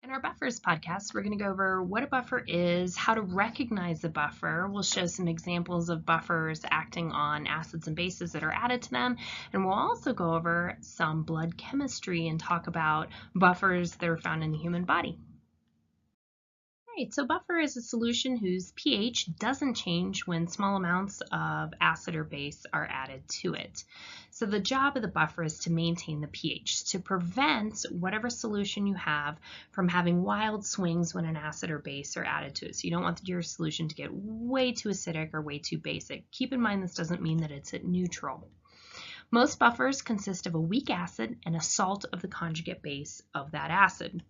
In our buffers podcast, we're going to go over what a buffer is, how to recognize a buffer. We'll show some examples of buffers acting on acids and bases that are added to them. And we'll also go over some blood chemistry and talk about buffers that are found in the human body. Right, so buffer is a solution whose pH doesn't change when small amounts of acid or base are added to it. So the job of the buffer is to maintain the pH, to prevent whatever solution you have from having wild swings when an acid or base are added to it. So you don't want your solution to get way too acidic or way too basic. Keep in mind this doesn't mean that it's at neutral. Most buffers consist of a weak acid and a salt of the conjugate base of that acid.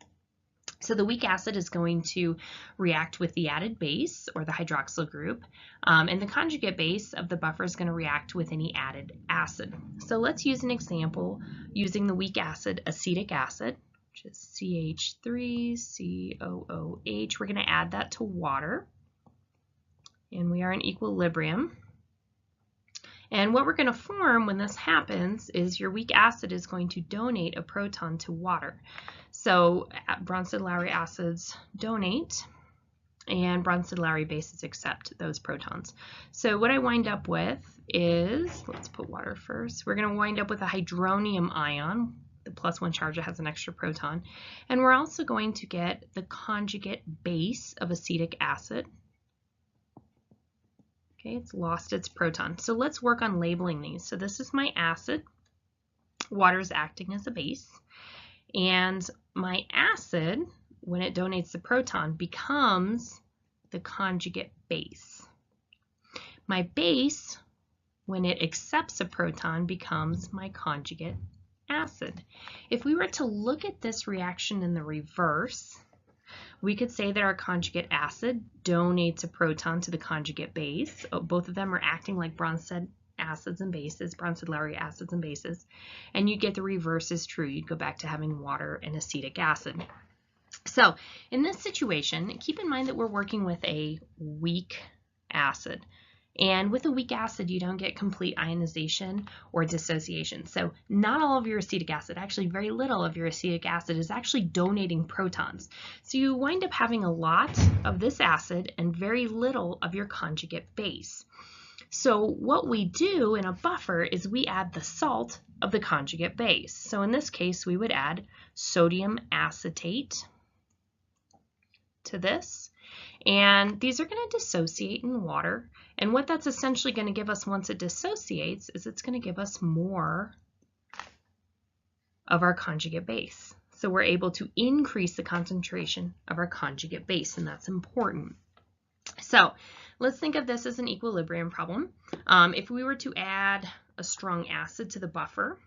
So the weak acid is going to react with the added base, or the hydroxyl group, and the conjugate base of the buffer is going to react with any added acid. So let's use an example using the weak acid, acetic acid, which is CH3COOH. We're going to add that to water, and we are in equilibrium. And what we're going to form when this happens is your weak acid is going to donate a proton to water. So Bronsted-Lowry acids donate, and Bronsted-Lowry bases accept those protons. So what I wind up with is, let's put water first, we're going to wind up with a hydronium ion, the +1 charge that has an extra proton, and we're also going to get the conjugate base of acetic acid. Okay, it's lost its proton. So let's work on labeling these. So this is my acid. Water is acting as a base. And my acid, when it donates the proton, becomes the conjugate base. My base, when it accepts a proton, becomes my conjugate acid. If we were to look at this reaction in the reverse, we could say that our conjugate acid donates a proton to the conjugate base. Both of them are acting like Bronsted acids and bases, Bronsted-Lowry acids and bases, and you get the reverse is true. You'd go back to having water and acetic acid. So in this situation, keep in mind that we're working with a weak acid. And with a weak acid, you don't get complete ionization or dissociation. So not all of your acetic acid, actually very little of your acetic acid is actually donating protons. So you wind up having a lot of this acid and very little of your conjugate base. So what we do in a buffer is we add the salt of the conjugate base. So in this case, we would add sodium acetate to this. And these are going to dissociate in water. And what that's essentially going to give us once it dissociates is it's going to give us more of our conjugate base. So we're able to increase the concentration of our conjugate base, and that's important. So let's think of this as an equilibrium problem. If we were to add a strong acid to the buffer,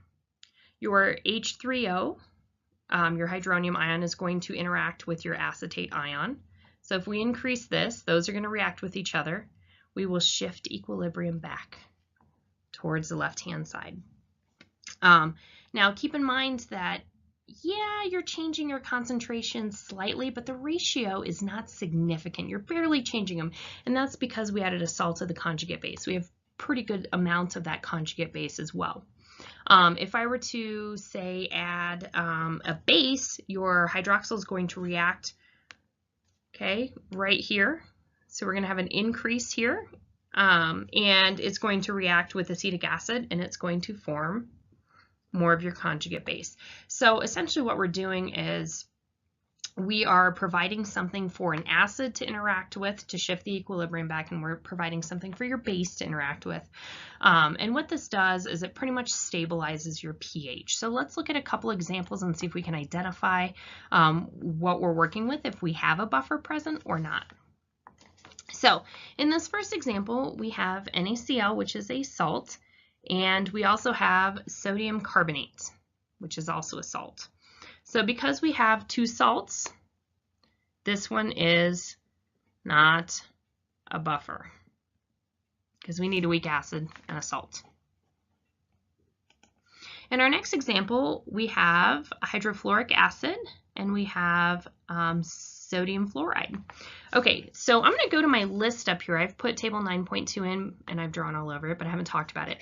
your H3O, your hydronium ion, is going to interact with your acetate ion. So if we increase this, those are going to react with each other. We will shift equilibrium back towards the left-hand side. Now keep in mind that, yeah, you're changing your concentration slightly, but the ratio is not significant. You're barely changing them, and that's because we added a salt to the conjugate base. We have pretty good amounts of that conjugate base as well. If I were to, say, add a base, your hydroxyl is going to react, okay, right here. So we're going to have an increase here, and it's going to react with acetic acid, and it's going to form more of your conjugate base. So essentially what we're doing is we are providing something for an acid to interact with to shift the equilibrium back, and we're providing something for your base to interact with. And what this does is it pretty much stabilizes your pH. So let's look at a couple examples and see if we can identify what we're working with, if we have a buffer present or not. So in this first example, we have NaCl, which is a salt, and we also have sodium carbonate, which is also a salt. So because we have two salts, this one is not a buffer because we need a weak acid and a salt. In our next example, we have hydrofluoric acid, and we have sodium fluoride. Okay, so I'm going to go to my list up here. I've put table 9.2 in, and I've drawn all over it, but I haven't talked about it.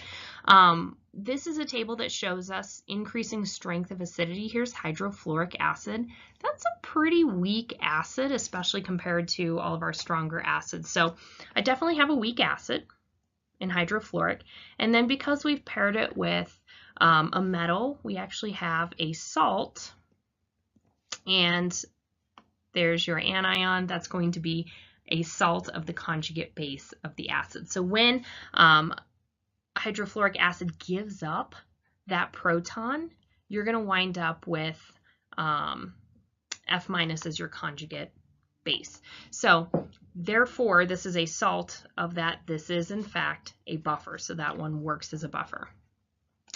This is a table that shows us increasing strength of acidity. Here's hydrofluoric acid. That's a pretty weak acid, especially compared to all of our stronger acids. So I definitely have a weak acid in hydrofluoric. And then because we've paired it with a metal, we actually have a salt. And there's your anion. That's going to be a salt of the conjugate base of the acid. So when hydrofluoric acid gives up that proton, you're going to wind up with F- as your conjugate base. So therefore, this is a salt of that. This is, in fact, a buffer. So that one works as a buffer.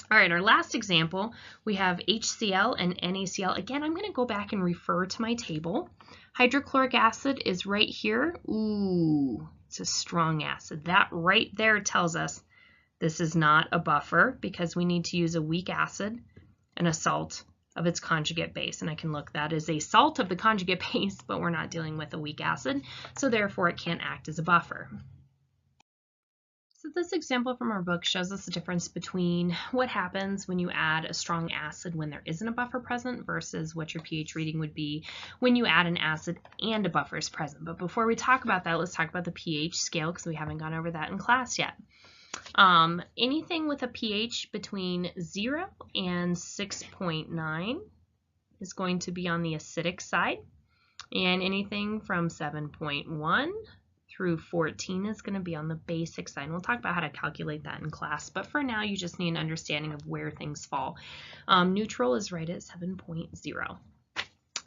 All right, our last example, we have HCl and NaCl. Again, I'm going to go back and refer to my table. Hydrochloric acid is right here. Ooh, it's a strong acid. That right there tells us this is not a buffer because we need to use a weak acid and a salt of its conjugate base. And I can look, that is a salt of the conjugate base, but we're not dealing with a weak acid, so therefore it can't act as a buffer. So this example from our book shows us the difference between what happens when you add a strong acid when there isn't a buffer present versus what your pH reading would be when you add an acid and a buffer is present. But before we talk about that, let's talk about the pH scale because we haven't gone over that in class yet. Anything with a pH between 0 and 6.9 is going to be on the acidic side, and anything from 7.1 through 14 is going to be on the basic side. And we'll talk about how to calculate that in class, but for now you just need an understanding of where things fall. Neutral is right at 7.0.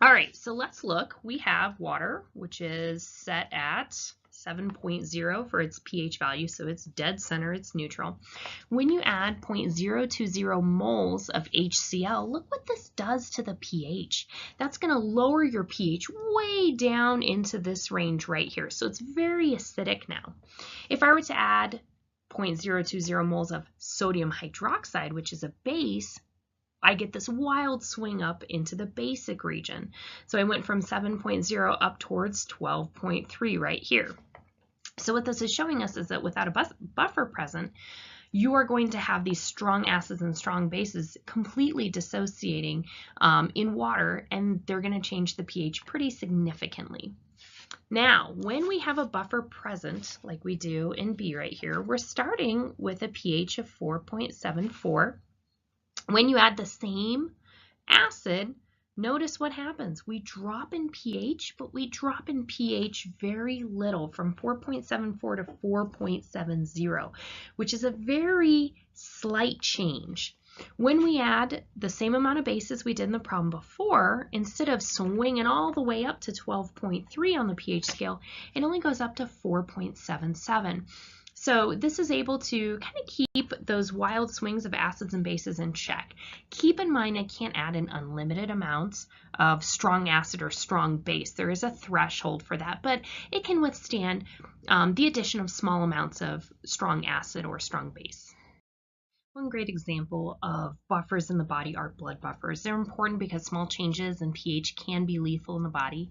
All right, so let's look. We have water, which is set at 7.0 for its pH value, so it's dead center, it's neutral. When you add 0.020 moles of HCl, look what this does to the pH. That's going to lower your pH way down into this range right here, so it's very acidic now. If I were to add 0.020 moles of sodium hydroxide, which is a base, I get this wild swing up into the basic region. So I went from 7.0 up towards 12.3 right here. So what this is showing us is that without a buffer present, you are going to have these strong acids and strong bases completely dissociating in water, and they're going to change the pH pretty significantly. Now, when we have a buffer present, like we do in B right here, we're starting with a pH of 4.74. When you add the same acid, notice what happens. We drop in pH, but we drop in pH very little, from 4.74 to 4.70, which is a very slight change. When we add the same amount of bases we did in the problem before, instead of swinging all the way up to 12.3 on the pH scale, it only goes up to 4.77. So this is able to kind of keep those wild swings of acids and bases in check. Keep in mind, I can't add an unlimited amount of strong acid or strong base. There is a threshold for that, but it can withstand the addition of small amounts of strong acid or strong base. One great example of buffers in the body are blood buffers. They're important because small changes in pH can be lethal in the body.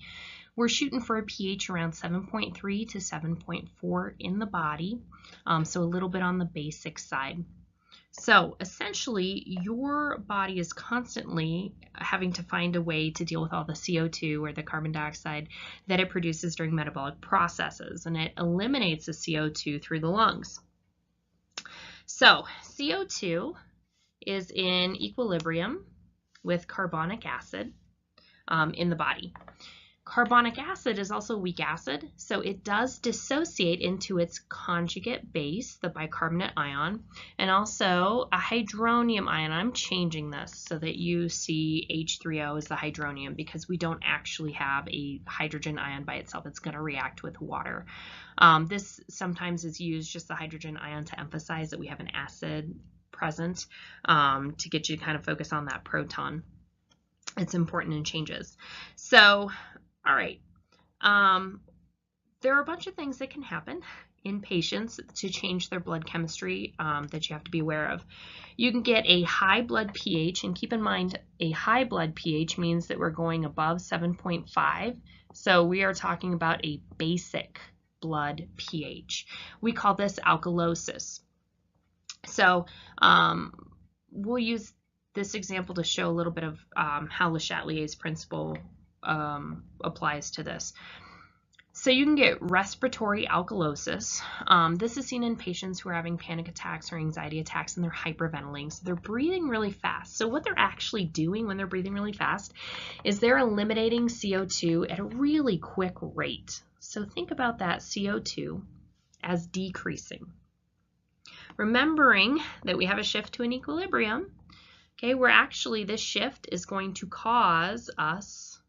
We're shooting for a pH around 7.3 to 7.4 in the body, so a little bit on the basic side. So essentially, your body is constantly having to find a way to deal with all the CO2 or the carbon dioxide that it produces during metabolic processes, and it eliminates the CO2 through the lungs. So CO2 is in equilibrium with carbonic acid in the body. Carbonic acid is also a weak acid, so it does dissociate into its conjugate base, the bicarbonate ion, and also a hydronium ion. I'm changing this so that you see H3O as the hydronium because we don't actually have a hydrogen ion by itself. It's going to react with water. This sometimes is used, just the hydrogen ion, to emphasize that we have an acid present, to get you to kind of focus on that proton. It's important in changes. So, all right, there are a bunch of things that can happen in patients to change their blood chemistry that you have to be aware of. You can get a high blood pH, and keep in mind a high blood pH means that we're going above 7.5. So we are talking about a basic blood pH. We call this alkalosis. So we'll use this example to show a little bit of how Le Chatelier's principle applies to this. So you can get respiratory alkalosis. This is seen in patients who are having panic attacks or anxiety attacks and they're hyperventilating. So they're breathing really fast. So what they're actually doing when they're breathing really fast is they're eliminating CO2 at a really quick rate. So think about that CO2 as decreasing. Remembering that we have a shift to an equilibrium, okay, where actually this shift is going to cause us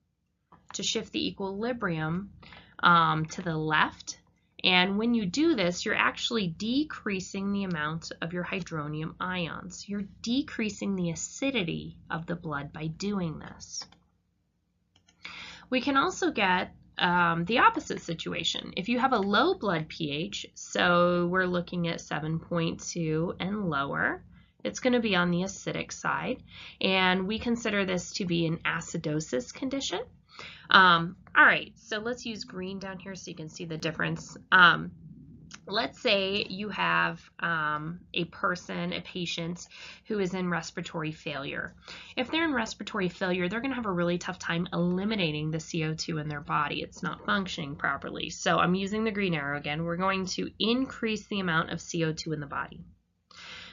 to shift the equilibrium to the left. And when you do this, you're actually decreasing the amount of your hydronium ions. You're decreasing the acidity of the blood by doing this. We can also get the opposite situation. If you have a low blood pH, so we're looking at 7.2 and lower, it's going to be on the acidic side, and we consider this to be an acidosis condition. All right, so let's use green down here so you can see the difference. Let's say you have a patient who is in respiratory failure. If they're in respiratory failure, they're going to have a really tough time eliminating the CO2 in their body. It's not functioning properly. So I'm using the green arrow again. We're going to increase the amount of CO2 in the body.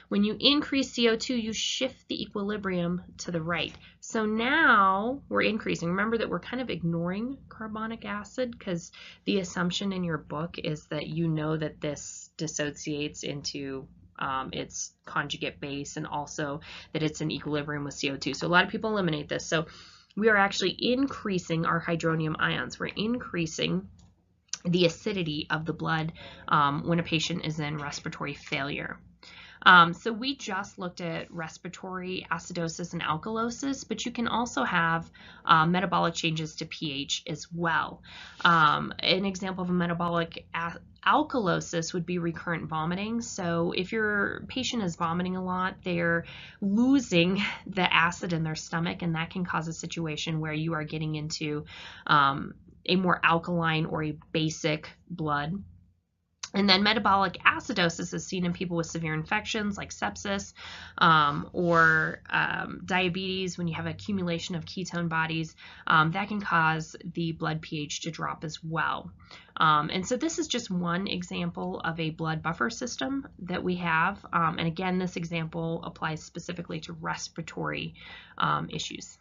When you increase CO2, you shift the equilibrium to the right. So now we're increasing. Remember that we're kind of ignoring carbonic acid because the assumption in your book is that you know that this dissociates into its conjugate base and also that it's in equilibrium with CO2. So a lot of people eliminate this. So we are actually increasing our hydronium ions. We're increasing the acidity of the blood when a patient is in respiratory failure. So we just looked at respiratory acidosis and alkalosis, but you can also have metabolic changes to pH as well. An example of a metabolic alkalosis would be recurrent vomiting. So if your patient is vomiting a lot, they're losing the acid in their stomach, and that can cause a situation where you are getting into a more alkaline or a basic blood. And then metabolic acidosis is seen in people with severe infections like sepsis or diabetes. When you have accumulation of ketone bodies, that can cause the blood pH to drop as well. And so this is just one example of a blood buffer system that we have. And again, this example applies specifically to respiratory issues.